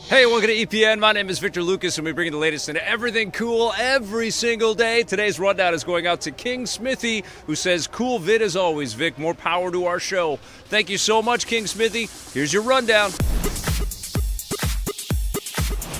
Hey, welcome to EPN. My name is Victor Lucas, and we bring you the latest into everything cool every single day. Today's rundown is going out to King Smithy, who says, "Cool vid as always, Vic. More power to our show." Thank you so much, King Smithy. Here's your rundown.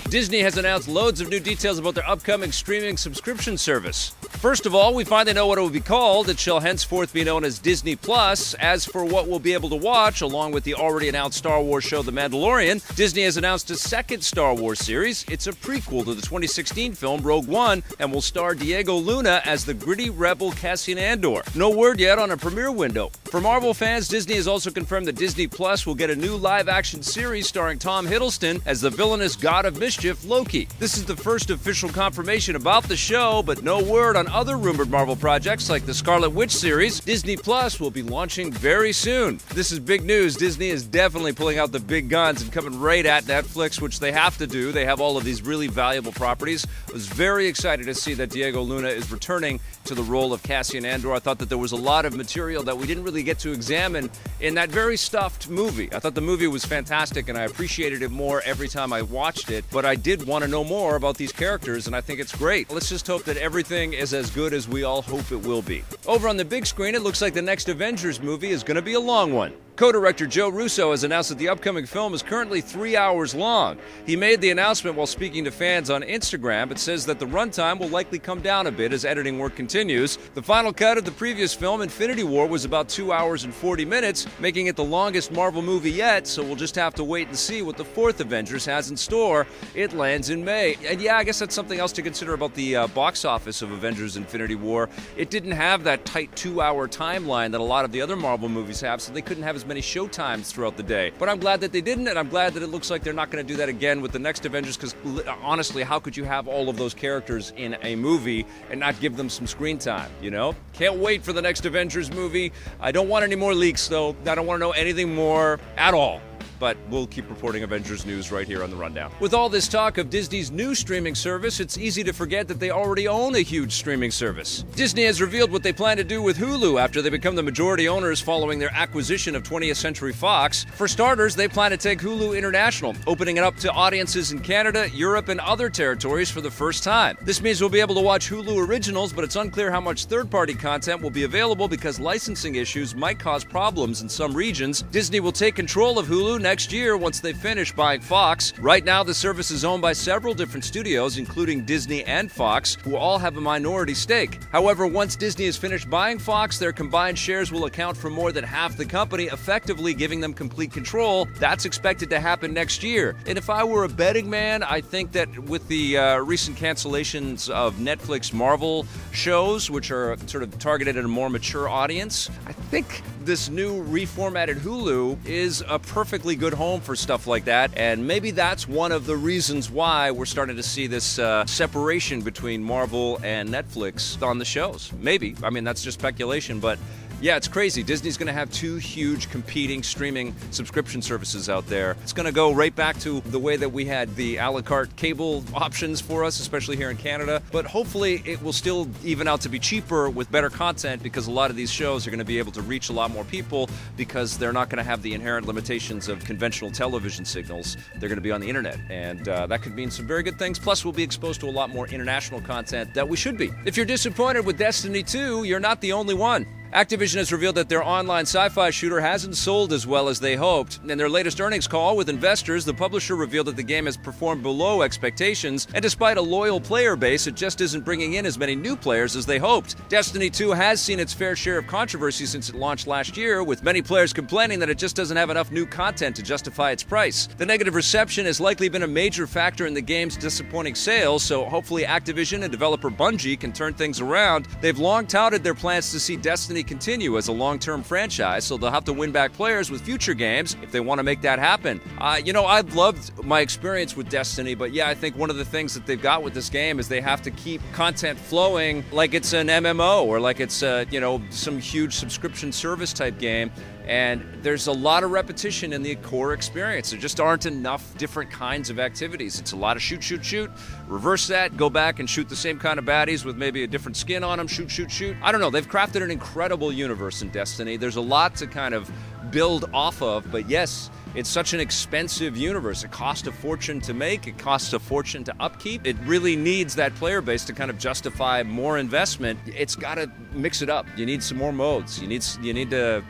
Disney has announced loads of new details about their upcoming streaming subscription service. First of all, we finally know what it will be called. It shall henceforth be known as Disney Plus. As for what we'll be able to watch, along with the already announced Star Wars show The Mandalorian, Disney has announced a second Star Wars series. It's a prequel to the 2016 film Rogue One and will star Diego Luna as the gritty rebel Cassian Andor. No word yet on a premiere window. For Marvel fans, Disney has also confirmed that Disney Plus will get a new live-action series starring Tom Hiddleston as the villainous god of mischief, Loki. This is the first official confirmation about the show, but no word on other rumored Marvel projects like the Scarlet Witch series. Disney Plus will be launching very soon. This is big news. Disney is definitely pulling out the big guns and coming right at Netflix, which they have to do. They have all of these really valuable properties. I was very excited to see that Diego Luna is returning to the role of Cassian Andor. I thought that there was a lot of material that we didn't really get to examine in that very stuffed movie. I thought the movie was fantastic, and I appreciated it more every time I watched it, but I did want to know more about these characters, and I think it's great. Let's just hope that everything is as good as we all hope it will be. Over on the big screen, it looks like the next Avengers movie is going to be a long one. Co-director Joe Russo has announced that the upcoming film is currently 3 hours long. He made the announcement while speaking to fans on Instagram. It says that the runtime will likely come down a bit as editing work continues. The final cut of the previous film, Infinity War, was about 2 hours and 40 minutes, making it the longest Marvel movie yet, so we'll just have to wait and see what the fourth Avengers has in store. It lands in May. And yeah, I guess that's something else to consider about the box office of Avengers Infinity War. It didn't have that tight 2-hour timeline that a lot of the other Marvel movies have, so they couldn't have as many show times throughout the day. But I'm glad that they didn't, and I'm glad that it looks like they're not going to do that again with the next Avengers, because honestly, how could you have all of those characters in a movie and not give them some screen time, you know? Can't wait for the next Avengers movie. I don't want any more leaks, though. I don't want to know anything more at all. But we'll keep reporting Avengers news right here on the Rundown. With all this talk of Disney's new streaming service, it's easy to forget that they already own a huge streaming service. Disney has revealed what they plan to do with Hulu after they become the majority owners following their acquisition of 20th Century Fox. For starters, they plan to take Hulu international, opening it up to audiences in Canada, Europe, and other territories for the first time. This means we'll be able to watch Hulu originals, but it's unclear how much third-party content will be available because licensing issues might cause problems in some regions. Disney will take control of Hulu next year once they finish buying Fox. Right now, the service is owned by several different studios, including Disney and Fox, who all have a minority stake. However, once Disney has finished buying Fox, their combined shares will account for more than half the company, effectively giving them complete control. That's expected to happen next year. And if I were a betting man, I think that with the recent cancellations of Netflix Marvel shows, which are sort of targeted at a more mature audience, I think this new reformatted Hulu is a perfectly good home for stuff like that, and maybe that's one of the reasons why we're starting to see this separation between Marvel and Netflix on the shows. Maybe. I mean, that's just speculation, but yeah, it's crazy. Disney's going to have two huge competing streaming subscription services out there. It's going to go right back to the way that we had the a la carte cable options for us, especially here in Canada. But hopefully it will still even out to be cheaper with better content, because a lot of these shows are going to be able to reach a lot more people because they're not going to have the inherent limitations of conventional television signals. They're going to be on the internet, and that could mean some very good things. Plus, we'll be exposed to a lot more international content that we should be. If you're disappointed with Destiny 2, you're not the only one. Activision has revealed that their online sci-fi shooter hasn't sold as well as they hoped. In their latest earnings call with investors, the publisher revealed that the game has performed below expectations, and despite a loyal player base, it just isn't bringing in as many new players as they hoped. Destiny 2 has seen its fair share of controversy since it launched last year, with many players complaining that it just doesn't have enough new content to justify its price. The negative reception has likely been a major factor in the game's disappointing sales, so hopefully Activision and developer Bungie can turn things around. They've long touted their plans to see Destiny continue as a long-term franchise, so they'll have to win back players with future games if they want to make that happen. You know, I've loved my experience with Destiny, but yeah, I think one of the things that they've got with this game is they have to keep content flowing like it's an MMO or like it's, you know, some huge subscription service type game. And there's a lot of repetition in the core experience. There just aren't enough different kinds of activities. It's a lot of shoot, shoot, shoot. Reverse that, go back and shoot the same kind of baddies with maybe a different skin on them. Shoot, shoot, shoot. I don't know. They've crafted an incredible universe in Destiny. There's a lot to kind of build off of. But yes, it's such an expensive universe. It costs a fortune to make. It costs a fortune to upkeep. It really needs that player base to kind of justify more investment. It's got to mix it up. You need some more modes. You need to,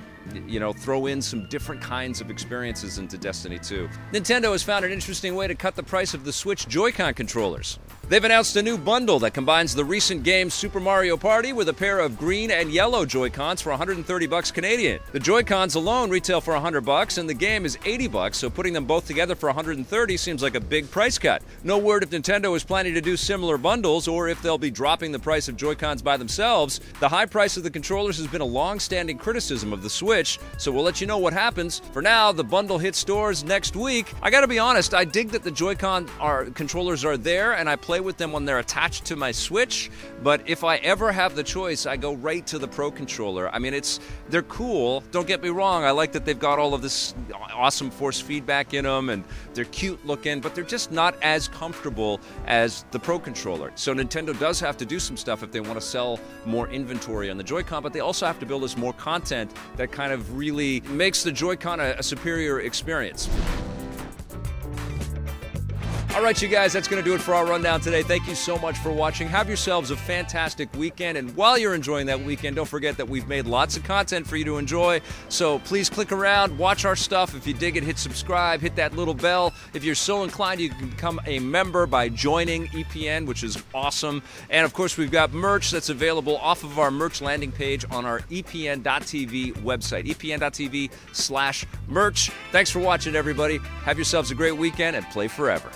you know, throw in some different kinds of experiences into Destiny 2. Nintendo has found an interesting way to cut the price of the Switch JoyCon controllers. They've announced a new bundle that combines the recent game Super Mario Party with a pair of green and yellow Joy-Cons for $130 Canadian. The Joy-Cons alone retail for $100 and the game is $80, so putting them both together for $130 seems like a big price cut. No word if Nintendo is planning to do similar bundles or if they'll be dropping the price of Joy-Cons by themselves. The high price of the controllers has been a long-standing criticism of the Switch, so we'll let you know what happens. For now, the bundle hits stores next week. I gotta be honest, I dig that the Joy-Con controllers are there and I play with them when they're attached to my Switch, but if I ever have the choice, I go right to the Pro Controller. I mean, they're cool, don't get me wrong. I like that they've got all of this awesome force feedback in them and they're cute looking, but they're just not as comfortable as the Pro Controller. So Nintendo does have to do some stuff if they want to sell more inventory on the Joy-Con, but they also have to build us more content that kind of really makes the Joy-Con a superior experience. All right, you guys, that's going to do it for our rundown today. Thank you so much for watching. Have yourselves a fantastic weekend. And while you're enjoying that weekend, don't forget that we've made lots of content for you to enjoy. So please click around, watch our stuff. If you dig it, hit subscribe, hit that little bell. If you're so inclined, you can become a member by joining EPN, which is awesome. And of course, we've got merch that's available off of our merch landing page on our epn.tv website, epn.tv/merch. Thanks for watching, everybody. Have yourselves a great weekend and play forever.